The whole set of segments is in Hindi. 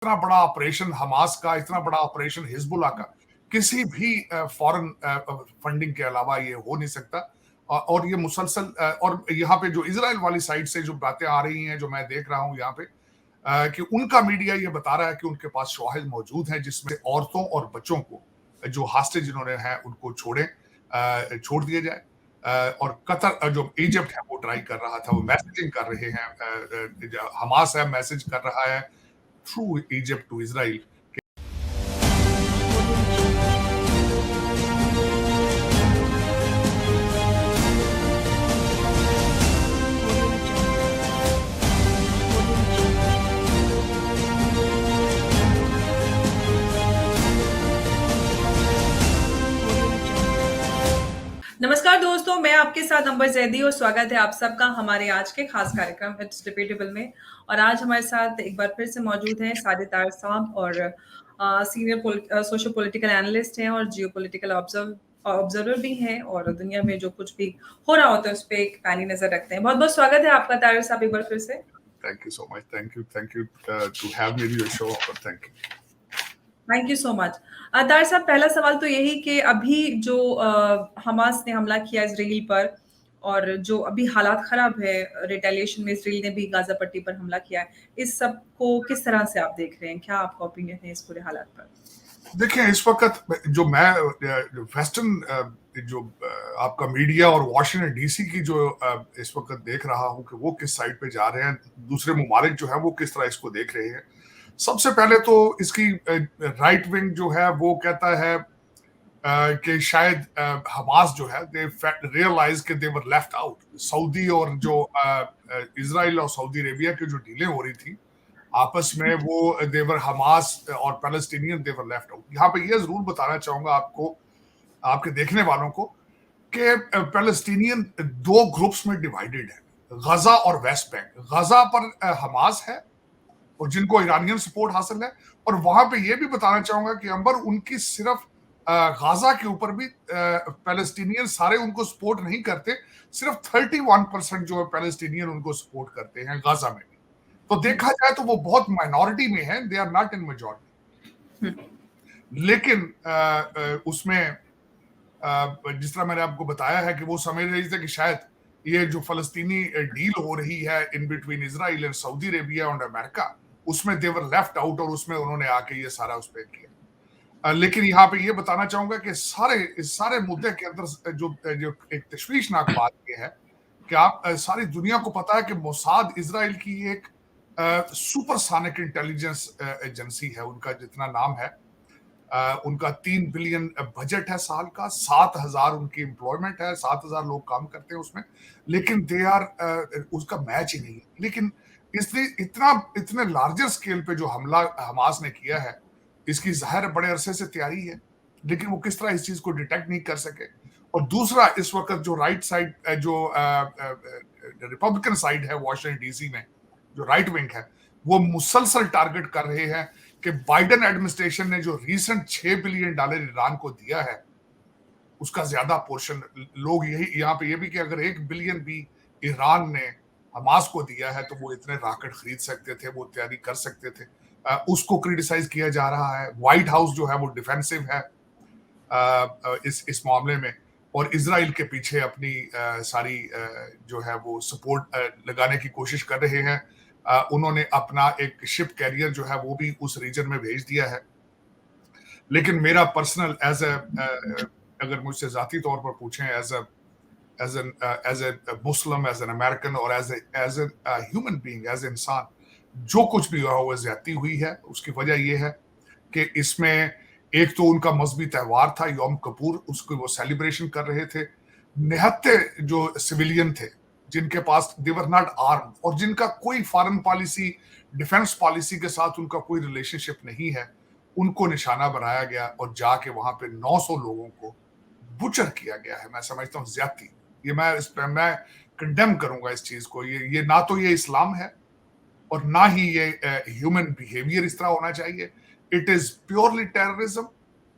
इतना बड़ा ऑपरेशन हमास का, इतना बड़ा ऑपरेशन हिजबुल्लाह का किसी भी फॉरेन फंडिंग के अलावा ये हो नहीं सकता। और ये मुसलसल और यहाँ पे जो इजराइल वाली साइड से जो बातें आ रही हैं, जो मैं देख रहा हूँ यहाँ पे, कि उनका मीडिया ये बता रहा है कि उनके पास शवाहिद मौजूद हैं जिसमें औरतों और बच्चों को जो हास्टेज जिन्होंने हैं उनको छोड़ दिया जाए। और कतर जो इजिप्ट है वो ट्राई कर रहा था, वो मैसेजिंग कर रहे हैं, हमास है मैसेज कर रहा है थ्रू इजिप्ट टू इजराइल। नमस्कार दोस्तों, मैं आपके साथ अंबर जैदी और स्वागत है आप सबका हमारे आज के खास कार्यक्रम इट्स डिबेटेबल में। और आज हमारे साथ एक बार फिर से मौजूद हैं साजिद तार साहब और सीनियर सोशो पॉलिटिकल एनालिस्ट हैं और जियो पॉलिटिकल ऑब्जर्वर भी हैं और दुनिया में जो कुछ भी हो रहा होता है उस पर एक पैनी नजर रखते हैं। बहुत बहुत स्वागत है आपका तार साहब एक बार फिर से। Thank you so much, thank you to have me your show. Thank you so much. तार साहब, पहला सवाल तो यही कि अभी जो हमास ने हमला किया इसराइल पर और जो अभी हालात खराब है, रिटेलिएशन में इसराइल ने भी गाजा पट्टी पर हमला किया है, इस सब को किस तरह से आप देख रहे हैं? क्या आपका ओपिनियन है इस पूरे हालात पर? देखिए, इस वक्त जो मैं वेस्टर्न जो आपका मीडिया और वॉशिंगटन डीसी की जो इस वक्त देख रहा हूं कि वो किस साइड पे जा रहे हैं, दूसरे ममालिक जो है वो किस तरह इसको देख रहे हैं। सबसे पहले तो इसकी राइट विंग जो है वो कहता है कि शायद हमास जो है दे रियलाइज कि दे वर लेफ्ट आउट। सऊदी और जो इजराइल और सऊदी अरेबिया की जो डीलें हो रही थी आपस में, वो देवर हमास और पैलेस्टीनियन देवर लेफ्ट आउट। यहाँ पे ये जरूर बताना चाहूंगा आपको, आपके देखने वालों को, कि पैलेस्टीनियन दो ग्रुप्स में डिवाइडेड है, गजा और वेस्ट बैंक। गजा पर हमास है और जिनको ईरानियन सपोर्ट हासिल है, और वहां पे ये भी बताना चाहूंगा कि अंबर उनकी सिर्फ गाजा के ऊपर भी पैलेस्टीनियन सारे उनको सपोर्ट नहीं करते, सिर्फ 31% जो है पैलेस्टीनियन उनको सपोर्ट करते हैं गाजा में। तो देखा जाए तो वो बहुत माइनॉरिटी में है, they are not in majority. लेकिन उसमें जिस तरह मैंने आपको बताया है कि वो समझ रहे थे कि शायद ये जो फलस्तीनी डील हो रही है in between Israel and Saudi Arabia और अमेरिका, उसमें देवर लेफ्ट आउट और उसमें उन्होंने आके ये सारा उस पर किया। लेकिन यहाँ पे ये बताना चाहूंगा कि इस सारे मुद्दे के अंदर जो एक तशवीशनाक बात ये है कि आप सारी दुनिया को पता है कि मोसाद इजराइल की एक सुपरसोनिक इंटेलिजेंस एजेंसी है, उनका जितना नाम है, उनका 3 बिलियन बजट है साल का, 7,000 उनकी एम्प्लॉयमेंट है, 7,000 लोग काम करते हैं उसमें, लेकिन दे आर उसका मैच ही नहीं है। लेकिन इसलिए इतने लार्जर स्केल पे जो हमला हमास ने किया है, इसकी जाहिर बड़े अरसे से तैयारी है, लेकिन वो किस तरह इस चीज को डिटेक्ट नहीं कर सके। और दूसरा, इस वक्त जो राइट साइड जो रिपब्लिकन साइड है वॉशिंगटन डीसी में, जो राइट विंग है, वो मुसलसल टारगेट कर रहे हैं कि बाइडेन एडमिनिस्ट्रेशन ने जो रीसेंट $6 बिलियन ईरान को दिया है, उसका ज्यादा पोर्शन लोग यही यहाँ पे ये भी कि अगर 1 बिलियन भी ईरान ने हमास को दिया है तो वो इतने रॉकेट खरीद सकते थे, वो तैयारी कर सकते थे। उसको क्रिटिसाइज किया जा रहा है। व्हाइट हाउस जो है वो डिफेंसिव है इस मामले में, और इजराइल के पीछे अपनी सारी जो है वो सपोर्ट लगाने की कोशिश कर रहे हैं। उन्होंने अपना एक शिप कैरियर जो है वो भी उस रीजन में भेज दिया है। लेकिन मेरा पर्सनल अगर मुझसे जाती तौर पर पूछें, as a Muslim, as an American और as a human being, as इंसान, जो कुछ भी हुआ वो ज्यादती हुई है। उसकी वजह यह है कि इसमें एक तो उनका मजहबी त्यौहार था यौम कपूर, उसको वो सेलिब्रेशन कर रहे थे। निहत्ते जो सिविलियन थे जिनके पास दे वर नॉट आर्म और जिनका कोई फॉरेन पॉलिसी, डिफेंस पॉलिसी के साथ उनका कोई रिलेशनशिप नहीं है, उनको निशाना बनाया गया और जाके वहां पे 900 लोगों को बुचर किया गया है। मैं समझता हूँ ज्यादती, ये मैं कंडेम करूंगा इस चीज को। ये ना तो ये इस्लाम है और ना ही ये ह्यूमन बिहेवियर इस तरह होना चाहिए। It is purely terrorism.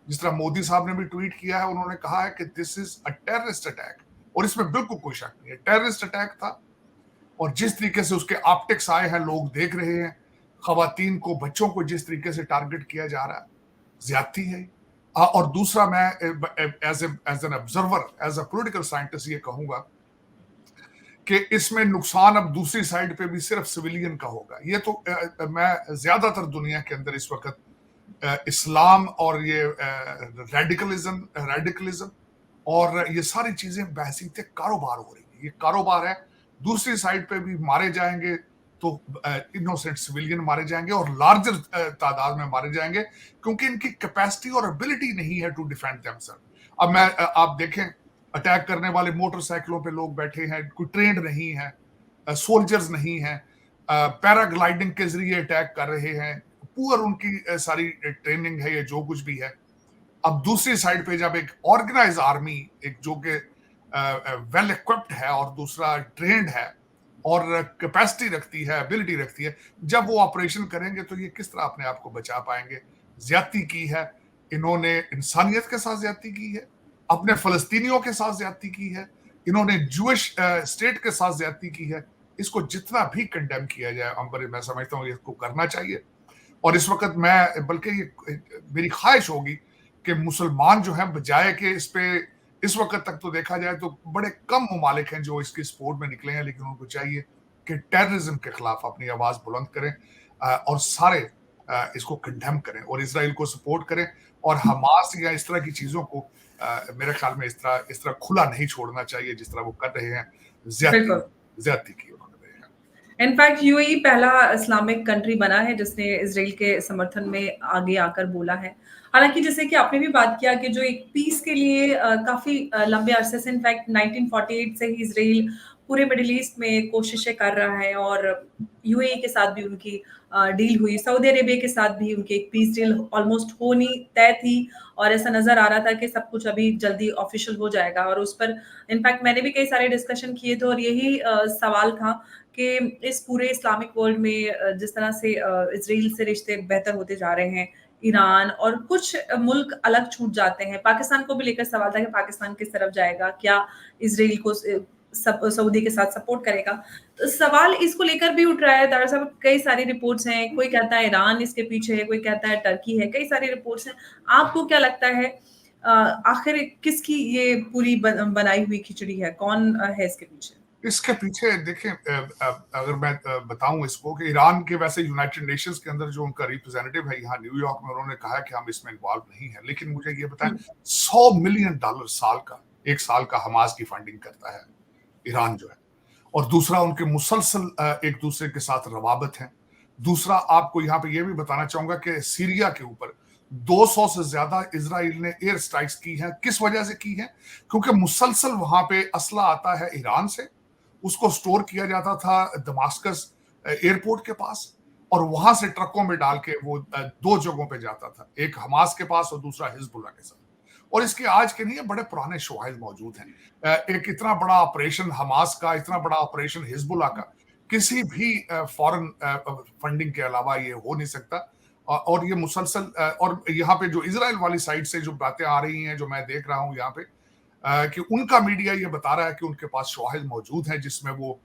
जिस तरह मोदी साहब ने भी ट्वीट किया है, उन्होंने कहा है कि this is a terrorist attack, और इसमें बिल्कुल कोई शक नहीं है, टेररिस्ट अटैक था। और जिस तरीके से उसके ऑप्टिक्स आए हैं, लोग देख रहे हैं, खवातीन को, बच्चों को जिस तरीके से टारगेट किया जा रहा है, ज्यादती है। और दूसरा, मैं as an observer, as a political scientist ये कहूंगा कि इसमें नुकसान अब दूसरी साइड पे भी सिर्फ सिविलियन का होगा। ये तो मैं ज्यादातर दुनिया के अंदर इस वक्त इस्लाम और ये रेडिकलिज्म और ये सारी चीजें बहसीत कारोबार हो रही है। ये कारोबार है। दूसरी साइड पे भी मारे जाएंगे तो इनोसेंट सिविलियन मारे जाएंगे और लार्जर तादाद में मारे जाएंगे, क्योंकि इनकी कैपेसिटी और एबिलिटी नहीं है टू डिफेंड देमसेल्फ। अब मैं आप देखें, अटैक करने वाले मोटरसाइकिलों पे लोग बैठे हैं, कोई ट्रेंड नहीं है, सोल्जर्स नहीं है, पैराग्लाइडिंग के जरिए अटैक कर रहे हैं, पुअर उनकी सारी ट्रेनिंग है, ये जो कुछ भी है। अब दूसरी साइड पे जब एक ऑर्गेनाइज आर्मी, एक जो कि वेल इक्विप्ड है और दूसरा ट्रेंड है और कैपेसिटी रखती है, एबिलिटी रखती है, जब वो ऑपरेशन करेंगे तो ये किस तरह अपने आप को बचा पाएंगे? ज्यादती की है इन्होंने, इंसानियत के साथ ज्यादती की है, अपने फलस्तीनियों के साथ ज्यादती की है, इन्होंने जूइश स्टेट के साथ ज्यादती की है। इसको जितना भी कंडेम किया जाए अंबर, मैं समझता हूँ इसको करना चाहिए। और इस वक्त मैं, बल्कि ये मेरी ख्वाहिश होगी कि मुसलमान जो हैं, बजाय कि इस पे, इस वक्त तक तो देखा जाए तो बड़े कम ममालिक हैं जो इसकी सपोर्ट में निकले हैं, लेकिन उनको चाहिए कि टेररिज्म के खिलाफ अपनी आवाज बुलंद करें और सारे इसको कंडेम करें और इसराइल को सपोर्ट करें। और हमास या इस तरह की चीजों को मेरे ख्याल में इस तरह खुला नहीं छोड़ना चाहिए जिस तरह वो कर रहे हैं। ज्यादती की उन्होंने। इनफैक्ट यूएई पहला इस्लामिक कंट्री बना है जिसने इजराइल के समर्थन में आगे आकर बोला है। हालांकि जैसे कि आपने भी बात किया कि जो एक पीस के लिए काफी लंबे अरसे से, इनफैक्ट 1948 से ही इजराइल पूरे मिडिल ईस्ट में कोशिशें कर रहा है और यूएई के साथ भी उनकी डील हुई, सऊदी अरेबिया के साथ भी उनकी एक पीस डील ऑलमोस्ट होनी तय थी और ऐसा नजर आ रहा था कि सब कुछ अभी जल्दी ऑफिशियल हो जाएगा। और उस पर इनफैक्ट मैंने भी कई सारे डिस्कशन किए थे और यही सवाल था कि इस पूरे इस्लामिक वर्ल्ड में जिस तरह से इजराइल से रिश्ते बेहतर होते जा रहे हैं, ईरान और कुछ मुल्क अलग छूट जाते हैं। पाकिस्तान को भी लेकर सवाल था कि पाकिस्तान किस तरफ जाएगा, क्या इजराइल को सऊदी के साथ सपोर्ट करेगा। तो सवाल इसको लेकर भी उठ रहा है। दरअसल कई सारी रिपोर्ट्स हैं, कोई कहता है ईरान इसके पीछे है, कोई कहता है टर्की है, कई सारी रिपोर्ट्स हैं। आपको क्या लगता है आखिर किसकी ये पूरी बनाई हुई खिचड़ी है, कौन है इसके पीछे? इसके पीछे देखें, अगर मैं बताऊं इसको कि ईरान के, वैसे यूनाइटेड नेशंस के अंदर जो उनका रिप्रेजेंटेटिव है यहाँ न्यूयॉर्क में, उन्होंने कहा कि हम इसमें इन्वॉल्व नहीं है। लेकिन मुझे ये बताएं, $100 मिलियन एक साल का हमास की फंडिंग करता है ईरान जो है। और दूसरा, उनके मुसलसल एक दूसरे के साथ रवाबत है। दूसरा, आपको यहाँ पे ये भी बताना चाहूंगा कि सीरिया के ऊपर 200 से ज्यादा इजराइल ने एयर स्ट्राइक्स की हैं। किस वजह से की हैं? क्योंकि मुसलसल वहां पे असला आता है ईरान से, उसको स्टोर किया जाता था दमास्कस एयरपोर्ट के पास, और वहां से ट्रकों में डाल के वो दो जगहों पे जाता था, एक हमास के पास और दूसरा हिजबुल्लाह के साथ। और इसके आज के नहीं, बड़े पुराने शवाहिद मौजूद हैं। एक इतना बड़ा ऑपरेशन हमास का, इतना बड़ा ऑपरेशन हिजबुल्लाह का, किसी भी फॉरेन फंडिंग के अलावा ये हो नहीं सकता। और ये मुसलसल, और यहाँ पे जो इजराइल वाली साइड से जो बातें आ रही हैं, जो मैं देख रहा हूँ यहाँ पे, कि उनका मीडिया ये बता रहा है कि उनके पास शवाहिद मौजूद हैं जिसमें वो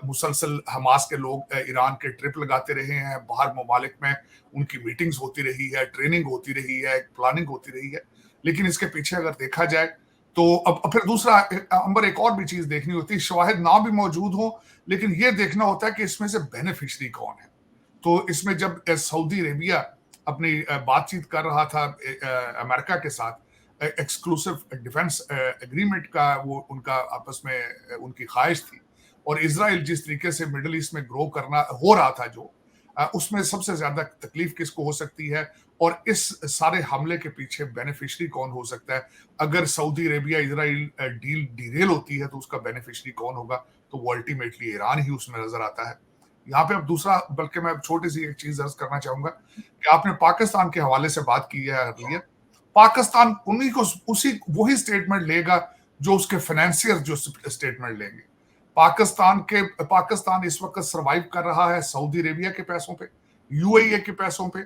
मुसलसल हमास के लोग ईरान के ट्रिप लगाते रहे हैं, बाहर ममालिक में उनकी मीटिंग्स होती रही है, ट्रेनिंग होती रही है, प्लानिंग होती रही है। लेकिन इसके पीछे अगर देखा जाए तो अब फिर दूसरा अंबर, एक और भी चीज देखनी होती है। शवाहिद ना भी मौजूद हो, लेकिन ये देखना होता है कि इसमें से बेनिफिशरी कौन है। तो इसमें जब सऊदी अरेबिया अपनी बातचीत कर रहा था अमेरिका के साथ, एक्सक्लूसिव डिफेंस एग्रीमेंट का वो उनका आपस में उनकी ख्वाहिश थी, और इजराइल जिस तरीके से मिडिल ईस्ट में ग्रो करना हो रहा था, जो उसमें सबसे ज्यादा तकलीफ किसको हो सकती है, और इस सारे हमले के पीछे बेनिफिशरी कौन हो सकता है? अगर Saudi Arabia Israel deal Daryl होती है तो उसका बेनिफिशरी कौन होगा? तो वो अल्टीमेटली ईरान ही उसमें नजर आता है। यहाँ पे अब दूसरा, बल्कि मैं छोटी सी एक चीज अर्ज करना चाहूंगा कि आपने पाकिस्तान के हवाले से बात की है अर्लियर। पाकिस्तान उन्हीं को उसी वही स्टेटमेंट लेगा जो उसके फाइनेंशियर जो स्टेटमेंट लेंगे। पाकिस्तान इस वक्त सरवाइव कर रहा है सऊदी अरेबिया के पैसों पे, यूएई के पैसों पे,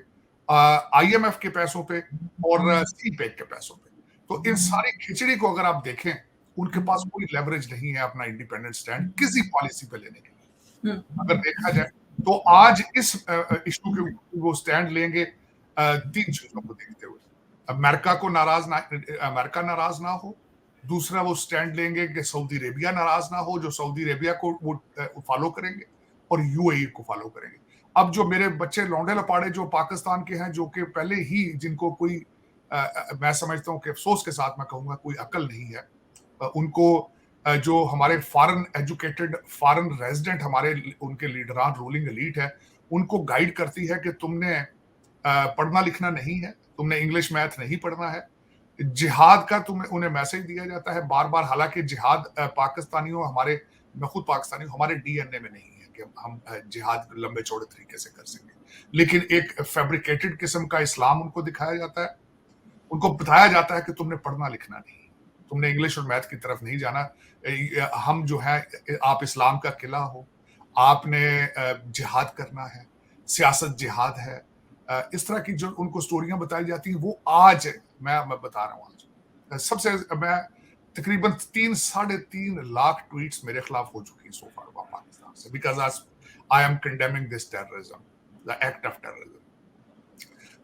आईएमएफ के पैसों पे और सीपेक के पैसों पे। तो इन सारी खिचड़ी को अगर आप देखें, उनके पास कोई लेवरेज नहीं है अपना इंडिपेंडेंट स्टैंड किसी पॉलिसी पे लेने के लिए। अगर देखा जाए तो आज इस इश्यू के ऊपर वो स्टैंड लेंगे 3 चीजों को देखते हुए। अमेरिका नाराज ना हो। दूसरा वो स्टैंड लेंगे कि सऊदी अरेबिया नाराज ना हो, जो सऊदी अरेबिया को वो फॉलो करेंगे और यूएई को फॉलो करेंगे। अब जो मेरे बच्चे लौंडे लपाड़े जो पाकिस्तान के हैं, जो कि पहले ही जिनको कोई मैं समझता हूं कि अफसोस के साथ मैं कहूंगा कोई अकल नहीं है, उनको जो हमारे फॉरेन एजुकेटेड फॉरेन रेजिडेंट हमारे उनके लीडरान रूलिंग एलीट है, उनको गाइड करती है कि तुमने पढ़ना लिखना नहीं है, तुमने इंग्लिश मैथ नहीं पढ़ना है। जिहाद का तुम्हें उन्हें मैसेज दिया जाता है बार बार, हालांकि जिहाद पाकिस्तानियों हमारे, मैं खुद पाकिस्तानी हमारे डीएनए में नहीं है कि हम जिहाद लंबे चौड़े तरीके से कर सकें, लेकिन एक फैब्रिकेटेड किस्म का इस्लाम उनको दिखाया जाता है। उनको बताया जाता है कि तुमने पढ़ना लिखना नहीं, तुमने इंग्लिश और मैथ की तरफ नहीं जाना। हम जो है, आप इस्लाम का किला हो, आपने जिहाद करना है, सियासत जिहाद है। इस तरह की जो उनको स्टोरियां बताई जाती हैं, वो आज मैं बता रहा हूं आज सबसे मैं तकरीबन 3-3.5 लाख ट्वीट्स मेरे खिलाफ हो चुकी है सो फार पाकिस्तान से, because I am condemning this terrorism, the act of terrorism.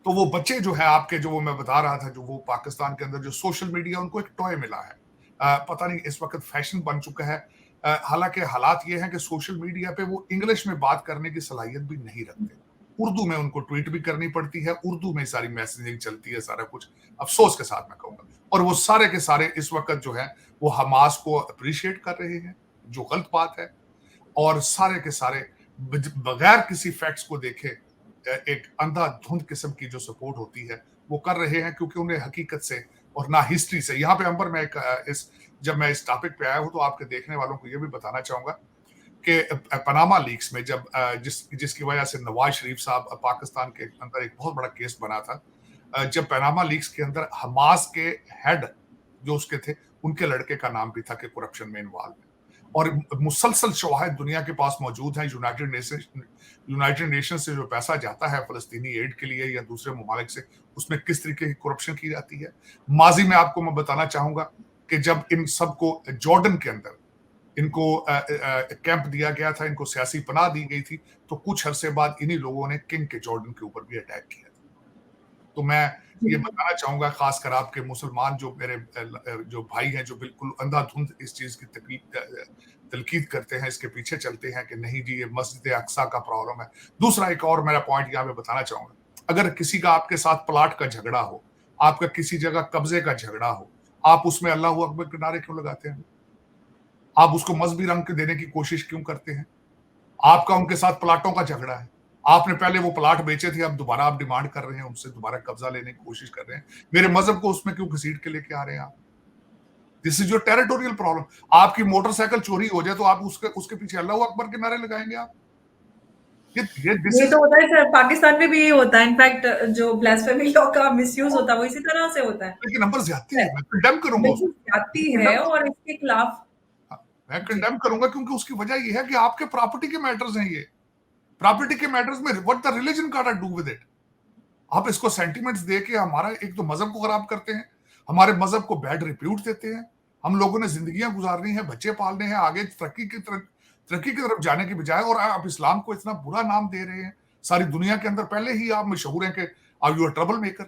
तो वो बच्चे जो है आपके, जो वो मैं बता रहा था, जो वो पाकिस्तान के अंदर जो सोशल मीडिया उनको एक टॉय मिला है, पता नहीं इस वक्त फैशन बन चुका है। हालांकि हालात ये हैं कि सोशल मीडिया पे वो इंग्लिश में बात करने की सलाहियत भी नहीं रखते, उर्दू में उनको ट्वीट भी करनी पड़ती है, उर्दू में सारी मैसेजिंग चलती है, सारा कुछ अफसोस के साथ मैं कहूंगा। और वो सारे के सारे इस वक्त जो है वो हमास को अप्रिशिएट कर रहे हैं, जो गलत बात है, और सारे के सारे बगैर किसी फैक्ट्स को देखे एक अंधाधुंध किस्म की जो सपोर्ट होती है वो कर रहे हैं, क्योंकि उन्हें हकीकत से और ना हिस्ट्री से। यहाँ पे अंबर मैं जब मैं इस टॉपिक पे आया हूं तो आपके देखने वालों को ये भी बताना चाहूंगा कि पनामा लीक्स में जब जिसकी वजह से नवाज शरीफ साहब पाकिस्तान के अंदर एक बहुत बड़ा केस बना था, जब पनामा लीक्स के अंदर हमास के हेड जो उसके थे, उनके लड़के का नाम भी था कि करप्शन में इन्वॉल्व है, और मुसलसल शवाहिद दुनिया के पास मौजूद हैं। यूनाइटेड नेशन से जो पैसा जाता है फलस्तीनी एड के लिए या दूसरे ममालिक से, उसमें किस तरीके की करप्शन की जाती है। माजी में आपको मैं बताना चाहूंगा कि जब इन सबको जॉर्डन के अंदर इनको कैंप दिया गया था, इनको सियासी पनाह दी गई थी, तो कुछ अरसे बाद इन्हीं लोगों ने किंग के जॉर्डन के ऊपर भी अटैक किया था। तो मैं ये बताना चाहूंगा, खासकर आपके मुसलमान जो मेरे जो भाई हैं, जो बिल्कुल अंधाधुंध इस चीज की तलकीद करते हैं, इसके पीछे चलते हैं कि नहीं जी ये मस्जिद अक्सा का प्रॉब्लम है। दूसरा एक और मेरा पॉइंट यहाँ पे बताना चाहूंगा, अगर किसी का आपके साथ प्लाट का झगड़ा हो, आपका किसी जगह कब्जे का झगड़ा हो, आप उसमें अल्लाह अकबर के नारे क्यों लगाते हैं? आप उसको मजहबी रंग के देने की कोशिश क्यों करते हैं? आपका उनके साथ प्लाटों का झगड़ा है, आपने पहले वो प्लाट बेचे थे, अब दोबारा आप डिमांड कर रहे हैं उनसे, दोबारा कब्जा लेने की कोशिश कर रहे हैं। मेरे मजहब को उसमें क्यों घसीट के लेके आ रहे हैं आप? This is your territorial problem. आपकी मोटरसाइकिल चोरी हो जाए तो आप उसके पीछे अल्लाह अकबर के नारे लगाएंगे आप? दिस ये इज तो होता है सर, पाकिस्तान में भी यही होता है। इनफैक्ट जो ब्लास्फेमी लॉ का मिसयूज होता है वो इसी तरह से होता है। लेकिन नंबर ज्यादती है, मैं कंडेम करूंगा बिल्कुल उसको। जाती है और इसके खिलाफ। मैं जी। कंडेम करूंगा क्योंकि उसकी वजह यह है कि आपके प्रॉपर्टी के मैटर्स हैं ये। प्रॉपर्टी के मैटर्स में what the religion got to do with it? आप इसको सेंटिमेंट्स दे के हमारा एक तो मजहब को खराब करते हैं, हमारे मजहब को बैड रिप्यूट देते हैं। हम लोगों ने जिंदगियां गुजारनी है, बच्चे पालने हैं, आगे तरक्की की तरफ जाने की बजाय, और आप इस्लाम को इतना बुरा नाम दे रहे हैं। सारी दुनिया के अंदर पहले ही आप मशहूर हैं कि are you a trouble maker.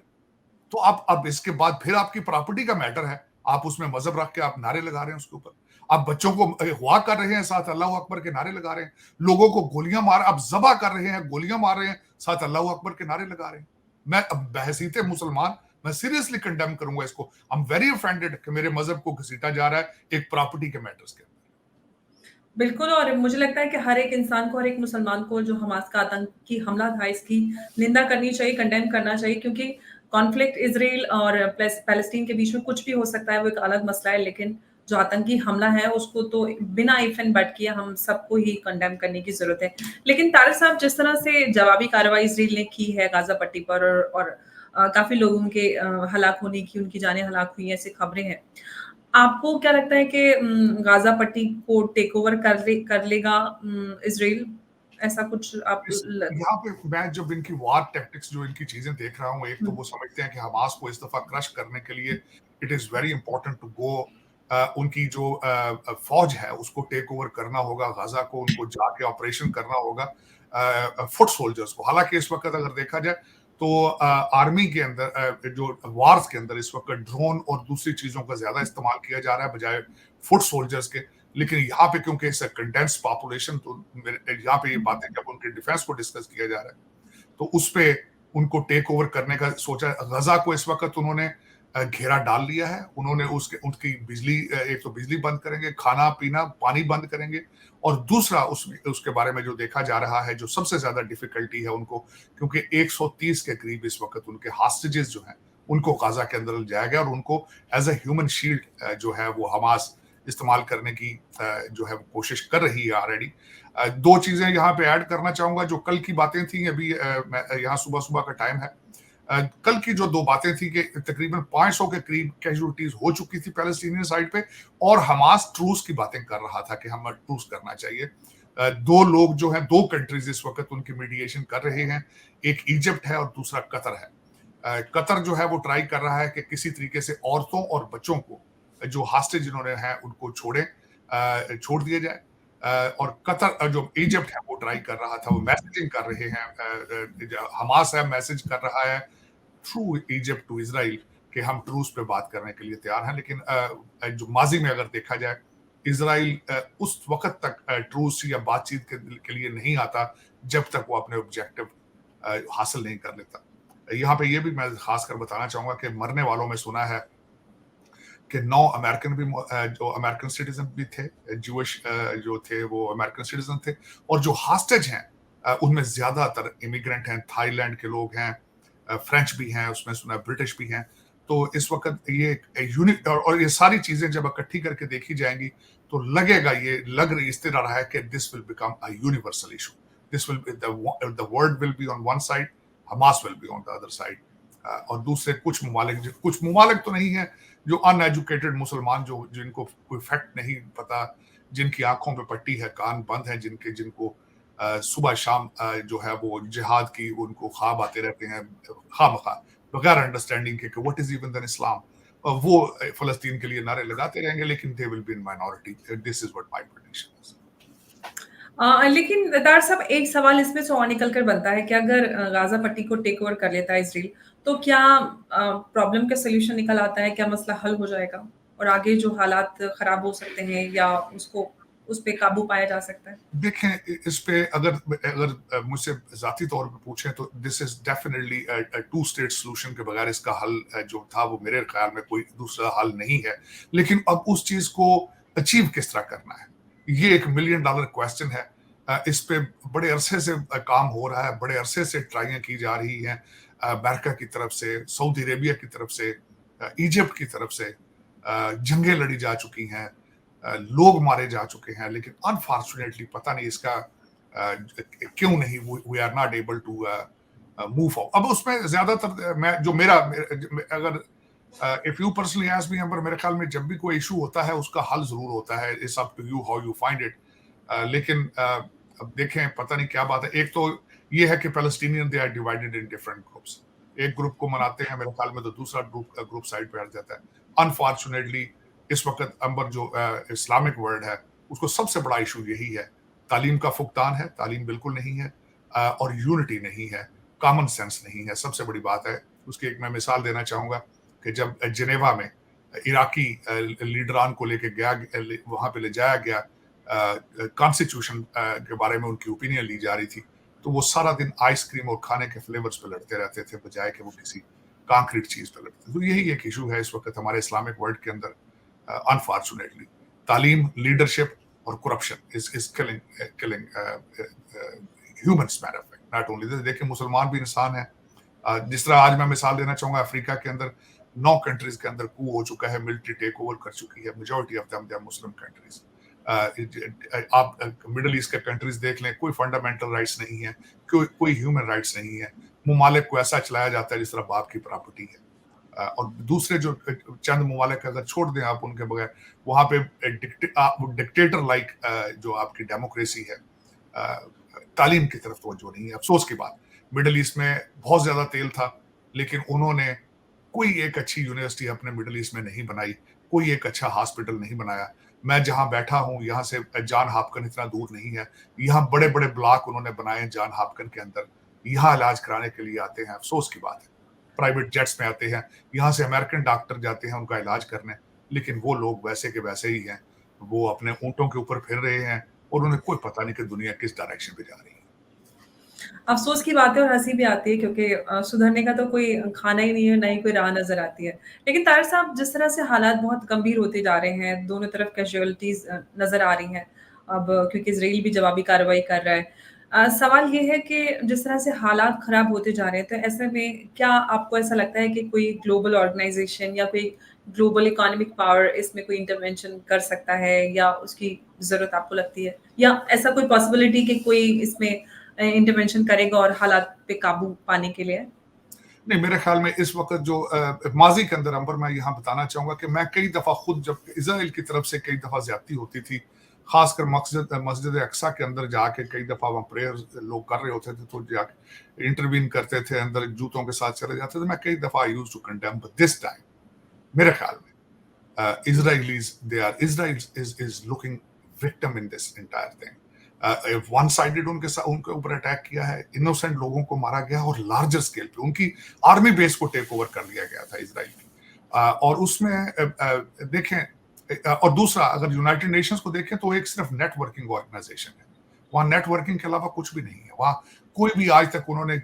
तो आप अब इसके बाद फिर आपकी प्रॉपर्टी का मैटर है, आप उसमें मजहब रख के आप नारे लगा रहे हैं उसके ऊपर। आप बच्चों को हुआ कर रहे हैं, साथ अल्लाह अकबर के नारे लगा रहे हैं। लोगों को गोलियां मार, आप जबा कर रहे हैं, गोलियां मार रहे हैं, साथ अल्लाह अकबर के नारे लगा रहे हैं। मैं बहसीते मुसलमान मैं सीरियसली कंडेम करूंगा इसको। आई एम वेरी ऑफेंडेड कि मेरे मजहब को घसीटा जा रहा है एक प्रॉपर्टी के मैटर्स के। बिल्कुल, और मुझे लगता है कि हर एक इंसान को, हर एक मुसलमान को जो हमास का आतंकी हमला था, इसकी निंदा करनी चाहिए, कंडेम करना चाहिए, क्योंकि कॉन्फ्लिक्ट इज़राइल और पैलेस्टीन के बीच में कुछ भी हो सकता है, वो एक अलग मसला है, लेकिन जो आतंकी हमला है, उसको तो बिना इफ एंड बट किए हम सबको ही कंडेम करने की ज़रूरत है। लेकिन तारिक साहब, जिस तरह से जवाबी कार्रवाई इज़राइल ने की है गाज़ा पट्टी पर, और काफ़ी लोगों के हलाक होने की, उनकी जानें हलाक हुई हैं, ऐसी खबरें हैं। आपको क्या लगता है कि गाज़ा पट्टी को टेक ओवर कर लेगा इज़राइल? ऐसा कुछ आप ल यहाँ पे मैं जब इनकी वार टैक्टिक्स जो इनकी चीजें देख रहा हूँ, एक तो हुँ, वो समझते हैं कि हमास को इस दफा क्रश करने के लिए it is very important to go, उनकी जो फौज है उसको टेक ओवर करना होगा, गाजा को उनको जाके ऑपरेशन करना होगा। फुट सोल्जर्स को। हालांकि इस वक्त अगर देखा जाए तो आर्मी के अंदर जो वार्स के अंदर इस वक्त ड्रोन और दूसरी चीजों का ज्यादा इस्तेमाल किया जा रहा है बजाय फुट सोल्जर्स के। लेकिन यहाँ पे क्योंकि इस कंडेंस पॉपुलेशन, तो यहाँ पे ये बातें जब उनके डिफेंस को डिस्कस किया जा रहा है तो उस पे उनको टेक ओवर करने का सोचा। गजा को इस वक्त उन्होंने घेरा डाल लिया है। उन्होंने उनकी बिजली, एक तो बिजली बंद करेंगे, खाना पीना पानी बंद करेंगे, और दूसरा उसके बारे में जो देखा जा रहा है, जो सबसे ज्यादा डिफिकल्टी है उनको, क्योंकि 130 के करीब इस वक्त उनके हॉस्टेजेस जो हैं उनको गाजा के अंदर ले जाया गया, और उनको एज ए ह्यूमन शील्ड जो है वो हमास इस्तेमाल करने की जो है वो कोशिश कर रही है ऑलरेडी। दो चीजें यहाँ पे ऐड करना चाहूंगा जो कल की बातें थी। अभी यहाँ सुबह सुबह का टाइम है। कल की जो दो बातें थी कि तकरीबन 500 के करीब कैजुअलिटीज हो चुकी थी पैलेस्टीनियन साइड पे, और हमास ट्रूस की बातें कर रहा था कि हम ट्रूस करना चाहिए। दो लोग जो हैं, दो कंट्रीज इस वक्त उनकी मीडिएशन कर रहे हैं, एक इजिप्ट है और दूसरा कतर है। कतर जो है वो ट्राई कर रहा है कि किसी तरीके से औरतों और बच्चों को जो हॉस्टेज जिन्होंने हैं उनको छोड़ दिया जाए। और कतर, जो इजिप्ट है वो ट्राई कर रहा था, वो मैसेजिंग कर रहे हैं, हमास है मैसेज कर रहा है थ्रू इजिप्ट टू इजराइल कि हम ट्रूस पे बात करने के लिए तैयार हैं। लेकिन जो माजी में अगर देखा जाए, इजराइल उस वक्त तक ट्रूस या बातचीत के लिए नहीं आता जब तक वो अपने ऑब्जेक्टिव हासिल नहीं कर लेता। यहाँ पे ये भी मैं खासकर बताना चाहूंगा कि मरने वालों में सुना है कि 9 अमेरिकन भी, जो अमेरिकन सिटीजन भी थे, ज्यूइश जो थे वो अमेरिकन सिटीजन थे, और जो हॉस्टेज हैं उनमें ज्यादातर इमिग्रेंट हैं, थाईलैंड के लोग हैं, फ्रेंच भी हैं, उसमें सुना ब्रिटिश भी हैं। तो इस वक्त ये यूनिक, और ये सारी चीजें जब इकट्ठी करके देखी जाएंगी तो लगेगा, ये लग रही इस तरह रहा है कि this will become a universal issue. This will, the world will be on one side, Hamas will be on the other side. और दूसरे कुछ ममालिक तो नहीं है जो अनएजुकेटेड मुसलमान, जो जिनको कोई फैक्ट नहीं पता, जिनकी आंखों पे पट्टी है, कान बंद है, जिनको सुबह शाम जो है वो जिहाद की उनको ख्वाब आते रहते हैं, खामखा बगैर अंडरस्टैंडिंग के व्हाट इज इवन द इस्लाम। वो फलस्तीन के लिए नारे लगाते रहेंगे, लेकिन they will be in minority. This is what my prediction is. लेकिन दार साहब, एक सवाल इसमें से और निकल कर बनता है कि अगर गाजा पट्टी को टेक ओवर कर लेता है इसराइल, तो क्या प्रॉब्लम का सोल्यूशन निकल आता है? क्या मसला हल हो जाएगा और आगे जो हालात खराब हो सकते हैं या उस पे काबू पाया जा सकता है? देखें, इस पे अगर अगर मुझसे जाती तौर पे पूछें तो this is definitely two state solution के बगैर इसका हल जो था वो मेरे ख्याल में कोई दूसरा हल नहीं है। लेकिन अब उस चीज को अचीव किस तरह करना है, ये एक $1 मिलियन क्वेश्चन है। इस पे बड़े अरसे से काम हो रहा है, बड़े अरसे से ट्राइयां की जा रही हैं, अमेरिका की तरफ से, सऊदी अरेबिया की तरफ से, इजिप्ट की तरफ से, जंगें लड़ी जा चुकी हैं, लोग मारे जा चुके हैं, लेकिन अनफॉर्चुनेटली पता नहीं इसका क्यों नहीं we are not able to move for. अब उसमें ज्यादातर मैं जो मेरा अगर if you personally ask me, Ambar, मेरे ख्याल में जब भी कोई इशू होता है उसका हल जरूर होता है। It's up to you how you find it. लेकिन अब देखें, पता नहीं क्या बात है। एक तो ये है कि Palestinian they are divided in different groups. एक ग्रुप को मनाते हैं मेरे ख्याल में, तो दूसरा ग्रुप साइड पे हट जाता है। अनफॉर्चुनेटली इस वक्त अंबर जो इस्लामिक वर्ल्ड है उसको सबसे बड़ा इशू यही है, तालीम का फुकदान है, तालीम बिल्कुल नहीं है, और यूनिटी नहीं है, कॉमन सेंस नहीं है, सबसे बड़ी बात है। उसकी एक मैं मिसाल देना चाहूंगा कि जब जिनेवा में इराकी लीडरान को लेके गया, वहां पे ले जाया गया, कॉन्स्टिट्यूशन के बारे में उनकी ओपिनियन ली जा रही थी, तो वो सारा दिन आइसक्रीम और खाने के फ्लेवर्स पे लड़ते रहते थे बजाय कि वो किसी कॉन्क्रीट चीज पे लड़ते। तो यही एक इशू है इस वक्त हमारे इस्लामिक वर्ल्ड के अंदर। अनफॉर्चुनेटली तालीम, लीडरशिप और corruption is killing humans, matter of fact, not only this. देखिए, मुसलमान भी इंसान है। जिस तरह आज मैं मिसाल देना चाहूंगा, अफ्रीका के अंदर 9 कंट्रीज के अंदर कू हो चुका है, मिलिट्री टेक ओवर कर चुकी है, majority of them they are Muslim countries. आप मिडल ईस्ट के कंट्रीज देख लें, कोई फंडामेंटल राइट्स नहीं है, कोई ह्यूमन राइट्स नहीं है। ममालिक को ऐसा चलाया जाता है जिस तरह बाप की प्रॉपर्टी है। और दूसरे जो चंद ममालिक अगर छोड़ दें आप उनके बगैर, वहां पे डिक्टेटर लाइक जो आपकी डेमोक्रेसी है, तालीम की तरफ तवज्जो नहीं है। अफसोस की बात, मिडल ईस्ट में बहुत ज्यादा तेल था, लेकिन उन्होंने कोई एक अच्छी यूनिवर्सिटी अपने मिडल ईस्ट में नहीं बनाई, कोई एक अच्छा हॉस्पिटल नहीं बनाया। मैं जहाँ बैठा हूँ यहाँ से जॉन हॉपकिंस इतना दूर नहीं है, यहाँ बड़े-बड़े ब्लॉक उन्होंने बनाए हैं जॉन हॉपकिंस के अंदर, यहाँ इलाज कराने के लिए आते हैं, अफ़सोस की बात है। प्राइवेट जेट्स में आते हैं, यहाँ से अमेरिकन डॉक्टर जाते हैं उनका इलाज करने, लेकिन वो लोग वैसे के वैसे ही हैं, वो अपने ऊँटों के ऊपर फिर रहे हैं और उन्हें कोई पता नहीं कि दुनिया किस डायरेक्शन पे जा रही है। अफ़सोस की बात है और हँसी भी आती है क्योंकि सुधरने का तो कोई खाना ही नहीं है, ना ही कोई राह नज़र आती है। लेकिन ताहिर साहब जिस तरह से हालात बहुत गंभीर होते जा रहे हैं, दोनों तरफ कैज़ुअल्टीज़ नज़र आ रही हैं, अब क्योंकि इज़राइल भी जवाबी कार्रवाई कर रहा है। सवाल ये है कि जिस तरह से हालात ख़राब होते जा रहे हैं, तो ऐसे में क्या आपको ऐसा लगता है कि कोई ग्लोबल ऑर्गनाइज़ेशन या कोई ग्लोबल इकोनॉमिक पावर इसमें कोई इंटरवेंशन कर सकता है या उसकी ज़रूरत आपको लगती है? या ऐसा कोई पॉसिबिलिटी कि कोई इसमें इंटरवेंशन करेगा और हालात पे काबू पाने के लिए? नहीं, मेरे ख्याल में इस वक़्त जो माज़ी के अंदर अंबर मैं यहाँ बताना चाहूँगा कि मैं कई दफ़ा खुद जब इज़राइल की तरफ से कई दफ़ा ज़्यादती होती थी, ख़ासकर मस्जिद अक़सा के अंदर जाके कई दफ़ा वहाँ प्रेयर्स लोग कर रहे होते थे, तो जाके इंटरवीन करते थे, अंदर जूतों के साथ चले जाते थे। मैं कई दफ़ा I used to condemn, but this time मेरे ख्याल में Israelis, Israel is looking victim in this entire thing. One sided उनके ऊपर अटैक किया है, इनोसेंट लोगों को मारा गया और लार्जर स्केल पे उनकी आर्मी बेस को टेक ओवर कर लिया गया था इजराइल की। और उसमें देखें और दूसरा अगर यूनाइटेड नेशंस को देखें तो एक सिर्फ नेटवर्किंग ऑर्गेनाइजेशन है, वहाँ नेटवर्किंग के अलावा कुछ भी नहीं है। वहाँ कोई भी आज तक उन्होंने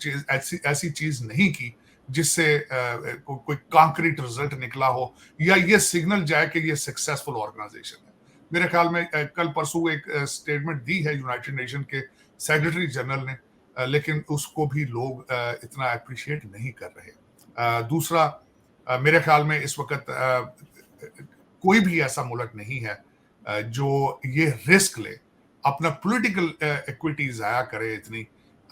ऐसी चीज नहीं की जिससे कोई कॉन्क्रीट रिजल्ट निकला हो या ये सिग्नल जाए कि ये सक्सेसफुल ऑर्गेनाइजेशन है। मेरे ख्याल में कल परसों एक स्टेटमेंट दी है यूनाइटेड नेशन के सेक्रेटरी जनरल ने, लेकिन उसको भी लोग इतना अप्रिशिएट नहीं कर रहे। दूसरा मेरे ख्याल में इस वक्त कोई भी ऐसा मुल्क नहीं है जो ये रिस्क ले, अपना पॉलिटिकल इक्विटी जाया करे इतनी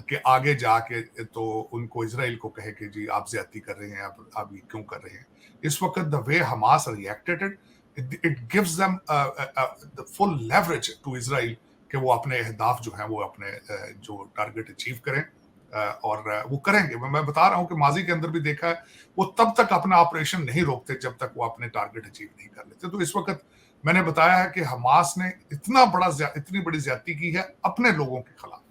कि आगे जाके तो उनको इजराइल को कहे कि जी आप ज्यादती कर रहे हैं, आप ये क्यों कर रहे हैं। इस वक्त the way Hamas reacted it gives them the full leverage to Israel कि वो अपने अहदाफ जो हैं वो अपने जो टारगेट अचीव करें, और वो करेंगे। मैं बता रहा हूँ कि माजी के अंदर भी देखा है, वो तब तक अपना ऑपरेशन नहीं रोकते जब तक वो अपने टारगेट अचीव नहीं कर लेते। तो इस वक्त मैंने बताया है कि हमास ने इतनी बड़ी ज्यादती की है अपने लोगों के खिलाफ।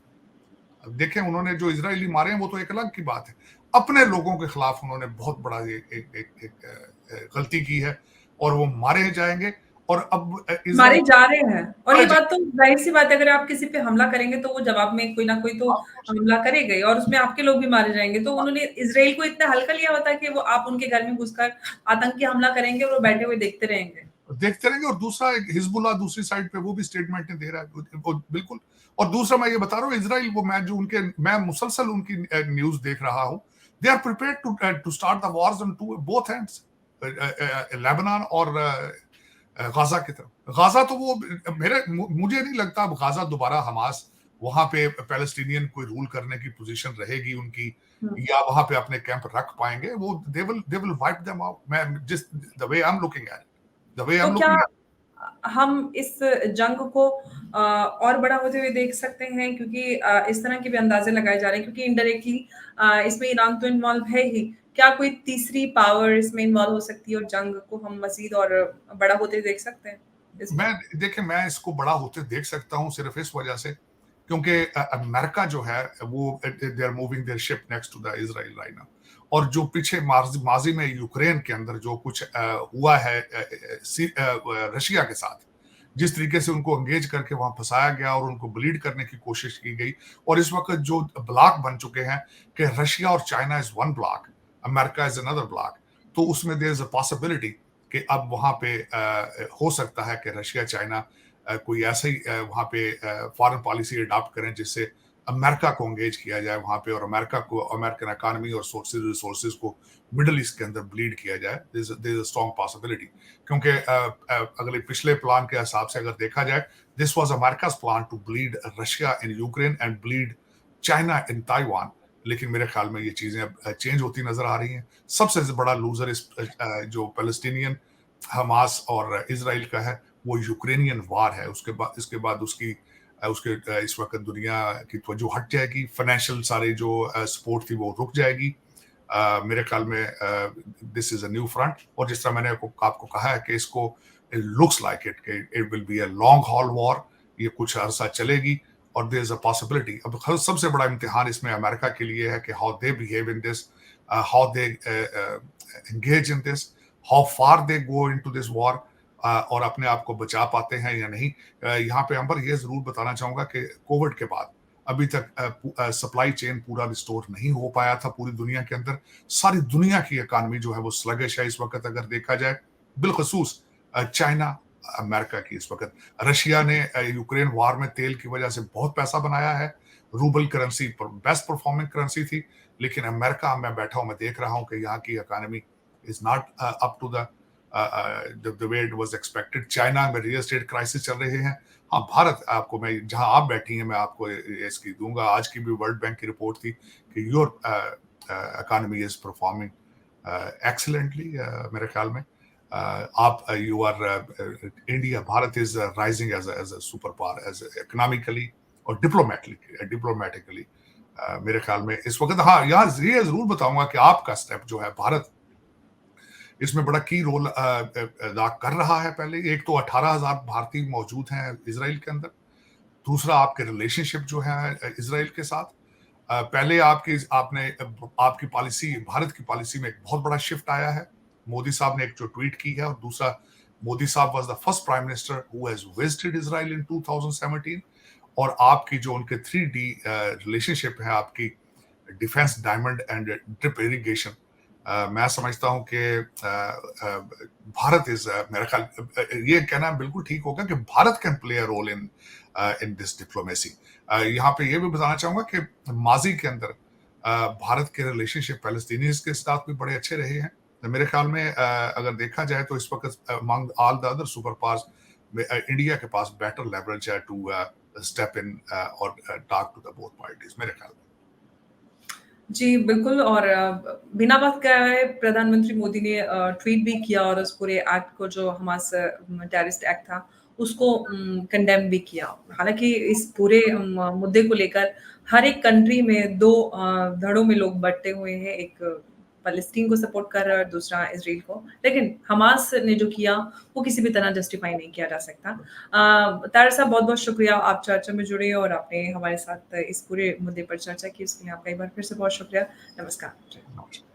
अब देखें उन्होंने जो इजरायली मारे हैं वो तो एक अलग की बात है, अपने लोगों के खिलाफ उन्होंने बहुत बड़ा एक गलती की है और वो मारे जाएंगे। और अब मारे इजराइल जा रहे हैं और ये मारे बात तो ज़ाहिर-सी बात है, अगर आप किसी पे हमला करेंगे तो वो जवाब में कोई ना कोई तो जाएंगे। हमला करेगा ही और उसमें आपके लोग भी मारे जाएँगे। तो उन्होंने इज़राइल को इतना हल्का लिया हुआ था कि वो आप उनके घर में घुसकर आतंकी हमला करेंगे और वो बैठे हुए देखते रहेंगे। देखते रहेंगे। और दूसरा एक हिजबुल्लाह दूसरी साइड पे वो भी स्टेटमेंट दे रहा है वो बिल्कुल। और दूसरा मैं ये बता रहा हूँ इजराइल वो मैं मुसलसल उनकी न्यूज देख रहा हूँ, they are prepared to start the wars on two both ends, Lebanon और गाजा की तरफ। गाजा तो वो मुझे नहीं लगता अब गाजा दोबारा हमास वहां पे पैलेस्टीनियन कोई रूल करने की पोजीशन रहेगी उनकी, हुँ। या वहां पे अपने कैंप रख पाएंगे। वो they will wipe them out. मैं जिस the way I am looking at the way I तो एम क्या लुकिंग। हम इस जंग को और बड़ा होते हुए देख सकते हैं? क्योंकि इस तरह के भी अंदाज़े लगाए जा रहे हैं क्योंकि इनडायरेक्टली इसमें ईरान तो इन्वॉल्व है ही। क्या कोई तीसरी पावर इसमें इन्वॉल्व हो सकती है और जंग को हम मज़ीद और बड़ा होते देख सकते हैं इसमें? मैं इसको बड़ा होते देख सकता हूँ सिर्फ इस वजह से क्योंकि अमेरिका जो है वो they are moving their ship next to the Israel right now. और जो पीछे माजी में यूक्रेन के अंदर जो कुछ हुआ है रशिया के साथ, जिस तरीके से उनको एंगेज करके वहां फंसाया गया और उनको ब्लीड करने की कोशिश की गई, और इस वक्त जो ब्लॉक बन चुके हैं कि रशिया और China is one block, America is another block, तो उसमें देयर इज अ पॉसिबिलिटी कि अब वहां पे हो सकता है कि रशिया चाइना कोई ऐसे ही वहां पे फॉरेन पॉलिसी अडॉप्ट करें जिससे अमेरिका को एंगेज किया जाए वहां पे, और अमेरिका को अमेरिकन इकोनॉमी और रिसोर्सेज को मिडल ईस्ट के अंदर ब्लीड किया जाए। There is a strong possibility क्योंकि अगले पिछले प्लान के हिसाब से अगर देखा जाए, this was America's plan to bleed Russia in Ukraine and bleed China in Taiwan. लेकिन मेरे ख्याल में ये चीजें चेंज होती नजर आ रही हैं। सबसे बड़ा लूजर इस जो पैलेस्टीनियन हमास और इसराइल का है वो यूक्रेनियन वार है। इसके बाद उसके इस वक्त दुनिया की तवज्जो हट जाएगी, फाइनेंशियल सारे जो सपोर्ट थी वो रुक जाएगी। मेरे ख्याल में this is a new front. और जिस तरह मैंने आपको कहा है कि इसको it looks like it will be a long haul war, ये कुछ अरसा चलेगी और देयर इज अ पॉसिबिलिटी। अब सबसे बड़ा इम्तिहान इसमें अमेरिका के लिए है कि how they behave in this, how they engage in this, how far they go into this war, और अपने आप को बचा पाते हैं या नहीं। यहाँ पे अंबर ये जरूर बताना चाहूंगा कि कोविड के बाद अभी तक सप्लाई चेन पूरा रिस्टोर नहीं हो पाया था पूरी दुनिया के अंदर। सारी दुनिया की इकानमी जो है वो स्लगिश है इस वक्त अगर देखा जाए, बिलखसूस चाइना, अमेरिका की इस वक्त। रशिया ने यूक्रेन वार में तेल की वजह से बहुत पैसा बनाया है, rouble currency best performing currency थी, लेकिन अमेरिका मैं बैठा हूं, मैं देख रहा हूं कि यहाँ की economy is not up to the way it was expected. China में रियल एस्टेट क्राइसिस चल रहे हैं। हाँ, भारत, आपको मैं जहां आप बैठी हैं मैं आपको इसकी दूंगा, आज की भी वर्ल्ड बैंक की रिपोर्ट थी कि your economy is performing excellently. मेरे ख्याल में आप you are India, Bharat is rising as a super power, as economically और डिप्लोमेटिकली। मेरे ख्याल में इस वक्त, हाँ, यहाँ ये जरूर बताऊंगा कि आपका स्टेप जो है, भारत इसमें बड़ा की रोल अदा कर रहा है। पहले एक तो 18,000 भारतीय मौजूद हैं इसराइल के अंदर। दूसरा, आपके रिलेशनशिप जो है इसराइल के साथ, पहले आपकी पॉलिसी, भारत की पॉलिसी में एक बहुत बड़ा शिफ्ट आया है। मोदी साहब ने एक जो ट्वीट की है, और दूसरा, मोदी साहब was the first prime minister who has visited Israel in 2017। और आपकी जो उनके 3D रिलेशनशिप है, आपकी defence diamond and drip irrigation, मैं समझता हूं कि भारत इज, मेरा ख्याल ये कहना बिल्कुल ठीक होगा कि Bharat can play a role in in this diplomacy. यहाँ पे ये भी बताना चाहूंगा कि माजी के अंदर भारत के रिलेशनशिप पैलेस्टीनियंस के साथ भी बड़े अच्छे रहे हैं। तो मेरे ख्याल में अगर देखा जाए तो इस वक्त among all the other super powers, India के पास बेटर लेवरेज है टू स्टेप इन और talk to the both parties, मेरे ख्याल में। जी, बिल्कुल। और बिना बात कराए प्रधानमंत्री मोदी ने ट्वीट भी किया और उस पूरे एक्ट को, जो हमास टेररिस्ट एक्ट था, उसको कंडेम भी किया। हालाँकि इस पूरे मुद्दे को लेकर हर एक कंट्री में 2 धड़ों में लोग बँटे हुए हैं। एक फ़लस्तीन को सपोर्ट कर रहा है और दूसरा इज़राइल को। लेकिन हमास ने जो किया, वो किसी भी तरह जस्टिफ़ाई नहीं किया जा सकता। ताहिर साहब, बहुत-बहुत शुक्रिया, आप चर्चा में जुड़े और आपने हमारे साथ इस पूरे मुद्दे पर चर्चा की, उसके लिए आपका एक बार फिर से बहुत शुक्रिया। नमस्कार। नमस्कार।